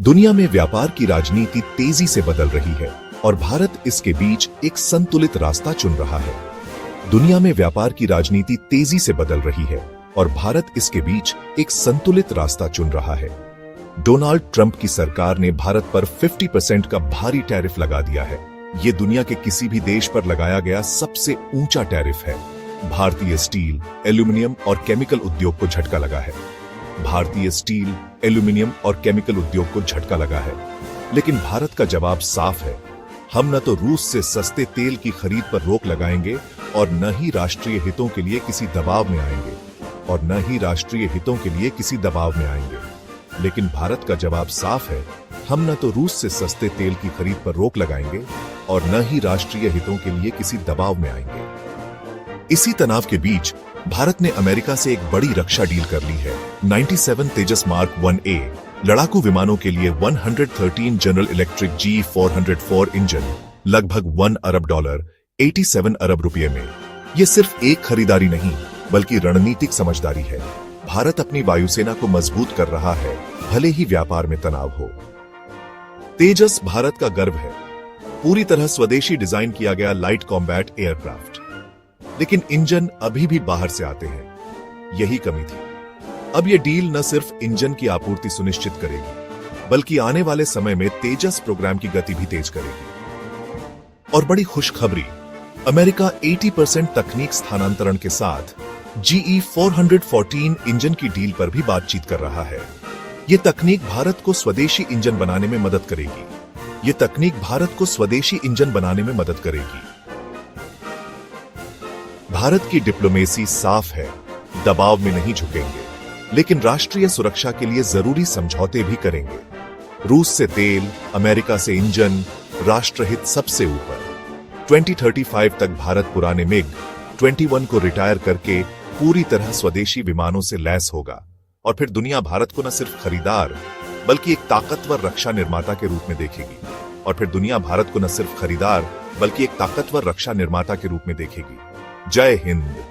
दुनिया में व्यापार की राजनीति तेजी से बदल रही है और भारत इसके बीच एक संतुलित रास्ता चुन रहा है। दुनिया में व्यापार की राजनीति तेजी से बदल रही है और भारत इसके बीच एक संतुलित रास्ता चुन रहा है। डोनाल्ड ट्रंप की सरकार ने भारत पर 50% का भारी टैरिफ लगा दिया है। ये दुनिया के किसी भी देश पर लगाया गया सबसे ऊंचा टैरिफ है। भारतीय स्टील, एल्यूमिनियम और केमिकल उद्योग को झटका लगा है। भारतीय स्टील, एल्यूमिनियम और केमिकल उद्योग को झटका लगा है। लेकिन भारत का जवाब साफ है। हम न तो रूस से सस्ते तेल की खरीद पर रोक लगाएंगे और न ही राष्ट्रीय हितों के लिए किसी दबाव में आएंगे। लेकिन भारत का जवाब साफ है। हम न तो रूस से सस्ते तेल की खरीद पर रोक लगाएंगे और न ही राष्ट्रीय हितों के लिए किसी दबाव में आएंगे। इसी तनाव के बीच भारत ने अमेरिका से एक बड़ी रक्षा डील कर ली है। 97 तेजस मार्क 1A लड़ाकू विमानों के लिए 113 जनरल इलेक्ट्रिक G404 इंजन, लगभग $1 अरब, 87 अरब रुपये में। यह सिर्फ एक खरीदारी नहीं बल्कि रणनीतिक समझदारी है। भारत अपनी वायुसेना को मजबूत कर रहा है, भले ही व्यापार में तनाव हो। तेजस भारत का गर्व है। पूरी तरह स्वदेशी डिजाइन किया गया लाइट कॉम्बैट एयरक्राफ्ट। लेकिन इंजन अभी भी बाहर से आते हैं। यही कमी थी। अब यह डील न सिर्फ इंजन की आपूर्ति सुनिश्चित करेगी बल्कि आने वाले समय में तेजस प्रोग्राम की गति भी तेज करेगी। और बड़ी खुशखबरी, अमेरिका 80% तकनीक स्थानांतरण के साथ GE414 इंजन की डील पर भी बातचीत कर रहा है। यह तकनीक भारत को स्वदेशी इंजन बनाने में मदद करेगी। भारत की डिप्लोमेसी साफ है, दबाव में नहीं झुकेंगे, लेकिन राष्ट्रीय सुरक्षा के लिए जरूरी समझौते भी करेंगे। रूस से तेल, अमेरिका से इंजन, राष्ट्रहित सबसे ऊपर। 2035 तक भारत पुराने MiG-21 को रिटायर करके पूरी तरह स्वदेशी विमानों से लैस होगा और फिर दुनिया भारत को न सिर्फ खरीदार बल्कि एक ताकतवर रक्षा निर्माता के रूप में देखेगी। जय हिंद।